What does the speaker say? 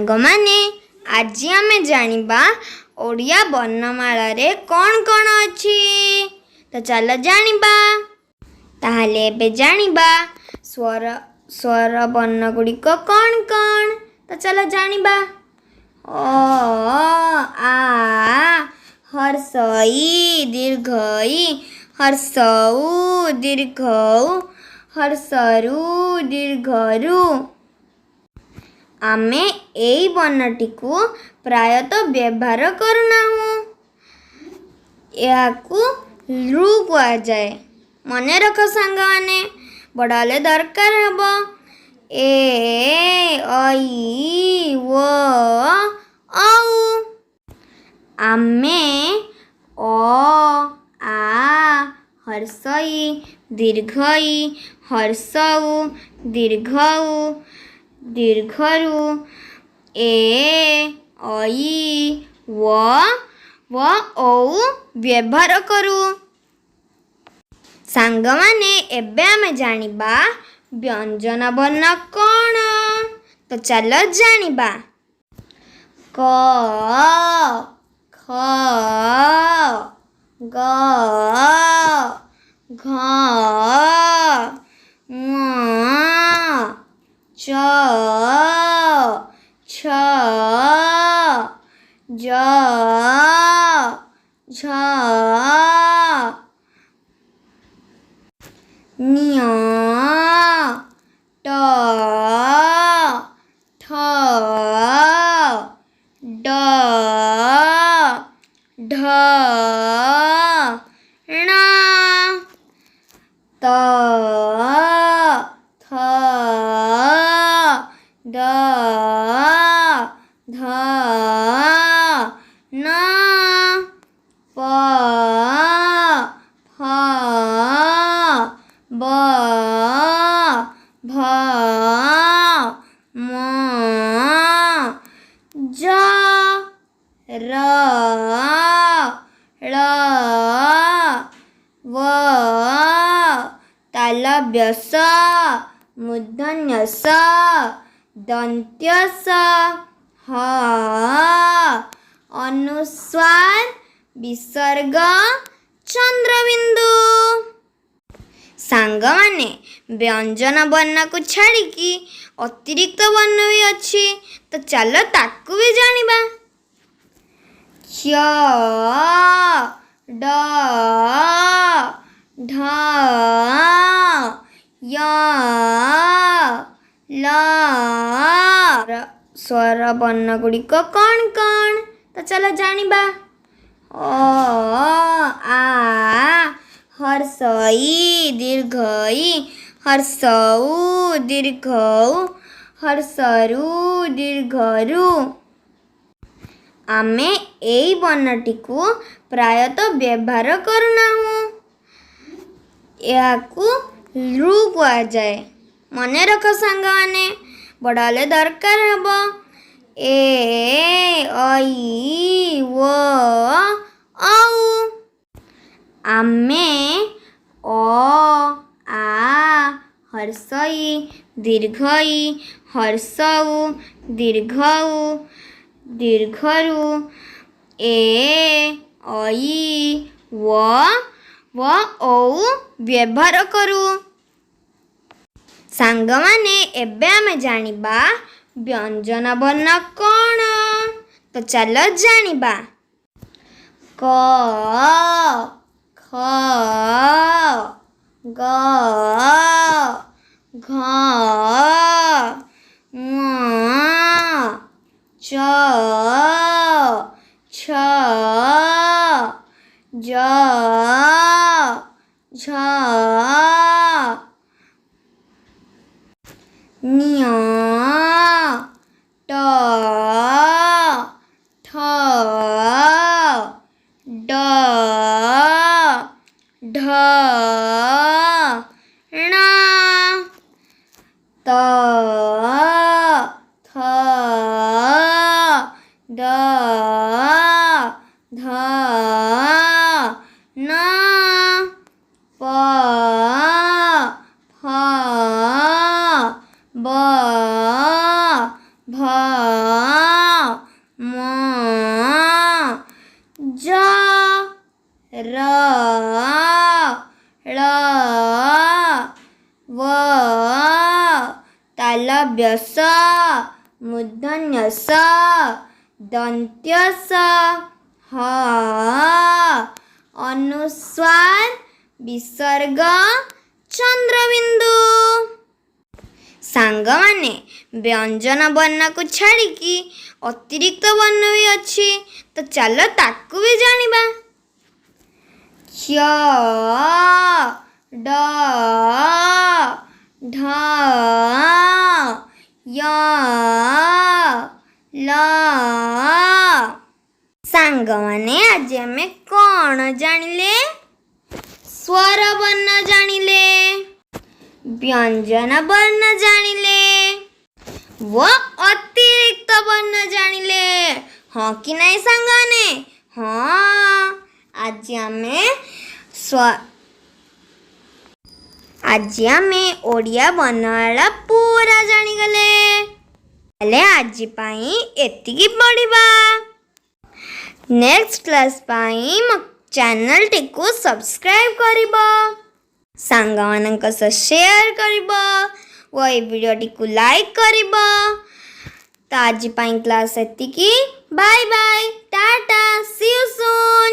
ସାଙ୍ଗମାନେ ଆଜି ଆମେ ଜାଣିବା ଓଡ଼ିଆ ବର୍ଣ୍ଣମାଳାରେ କ'ଣ କ'ଣ ଅଛି। ତ ଚାଲ ଜାଣିବା। ତାହେଲେ ଏବେ ଜାଣିବା ସ୍ୱର ବର୍ଣ୍ଣ ଗୁଡ଼ିକ କ'ଣ କ'ଣ। ତ ଚାଲ ଜାଣିବା। ଅ ଆ ହର୍ଷଇ ଦୀର୍ଘଇ ହର୍ଷଉ ଦୀର୍ଘଉ ହର୍ଷରୁ ଦୀର୍ଘରୁ। ଆମେ ଏଇ ବର୍ଣ୍ଣଟିକୁ ପ୍ରାୟତଃ ବ୍ୟବହାର କରୁନାହୁଁ। ଏହାକୁ ଋ କୁହାଯାଏ। ମନେ ରଖ ସାଙ୍ଗମାନେ, ବଡ଼ ହେଲେ ଦରକାର ହେବ। ଏ ଐ ଓ ଔ। ଆମେ ଅ ଆ ହର୍ଷଇ ଦୀର୍ଘଇ ହର୍ଷଉ ଦୀର୍ଘଉ ଦୀର୍ଘରୁ ଏ ଐ ଓ ଔ ବ୍ୟବହାର କରୁ। ସାଙ୍ଗମାନେ ଏବେ ଆମେ ଜାଣିବା ବ୍ୟଞ୍ଜନ ବର୍ଣ୍ଣ କ'ଣ। ତ ଚାଲ ଜାଣିବା। କ ଖ ଗ ଘ ଙ ଚ ଛ ଜ ଝ ঞ ଟ ଠ ଡ ଢ ଣ ତ ଥ ଦ ଧ ନ ପ ଫ ବ ଭ ମ ଜ ର ଳ ବ ତାଲବ୍ୟ ଶ ମୂର୍ଧନ୍ୟ ଷ ଦନ୍ତ୍ୟ ସ ହ ଅନୁସ୍ୱାର ବିସର୍ଗ ଚନ୍ଦ୍ରବିନ୍ଦୁ। ସାଙ୍ଗମାନେ ବ୍ୟଞ୍ଜନ ବର୍ଣ୍ଣକୁ ଛାଡ଼ିକି ଅତିରିକ୍ତ ବର୍ଣ୍ଣ ବି ଅଛି। ତ ଚାଲ ତାକୁ ବି ଜାଣିବା। ୟ ଡ଼ ଢ ୟ ଲ ସ୍ୱର ବର୍ଣ୍ଣ ଗୁଡ଼ିକ କ'ଣ କ'ଣ। ତ ଚାଲ ଜାଣିବା। ଅ ଆ ହର୍ଷଇ ଦୀର୍ଘଇ ହର୍ଷଉ ଦୀର୍ଘଉ ହର୍ଷରୁ ଦୀର୍ଘରୁ। ଆମେ ଏଇ ବର୍ଣ୍ଣଟିକୁ ପ୍ରାୟତଃ ବ୍ୟବହାର କରୁନାହୁଁ। ଏହାକୁ ଋ କୁହାଯାଏ। ମନେ ରଖ ସାଙ୍ଗମାନେ, ବଡ଼ ହେଲେ ଦରକାର ହେବ। ଏ ଐ ଓ ଔ। ଆମେ ଅ ଆ ହର୍ଷଇ ଦୀର୍ଘଇ ହର୍ଷଉ ଦୀର୍ଘଉ ଦୀର୍ଘରୁ ଏ ଐ ଓ ଔ ବ୍ୟବହାର କରୁ। ସାଙ୍ଗମାନେ ଏବେ ଆମେ ଜାଣିବା ବ୍ୟଞ୍ଜନ ବର୍ଣ୍ଣ କ'ଣ। ତ ଚାଲ ଜାଣିବା। କ ଖ ଗ ଘ ଙ ଚ ଛ ଜ ଝ ঞ ଟ ଠ ଡ ଢ ଣ ତ ଥ ଦ ଧ ନ ପ ଫ ବ ଭ व तालव्य स मूर्धन्य स दन्त्य स ह अनुस्वार विसर्ग चंद्रबिंदु। सांगमाने व्यंजन वर्ण को छाड़िकी अतिरिक्त वर्ण भी अच्छी, तो चलो ताकू भी जानिबा। क्ष ड ढ य ल। सांगमाने आज आमे कौन जानिले? स्वर वर्ण जानिले, व्यंजन वर्ण जानिले व अतिरिक्त वर्ण जानिले। हाँ कि नहीं सांगने? हाँ, आज आमे ओडिया वर्णमाला पूरा जानिगले। हेले आज पाई एतिकी पढ़िबा। नेक्स्ट क्लास पाई मो चैनल टिको सब्सक्राइब करिबो, सांग मानक सह शेयर करिबो वो ए वीडियो टिको लाइक करिबो। तो आज पाई क्लास एतिकी। Bye bye, tata, see you soon.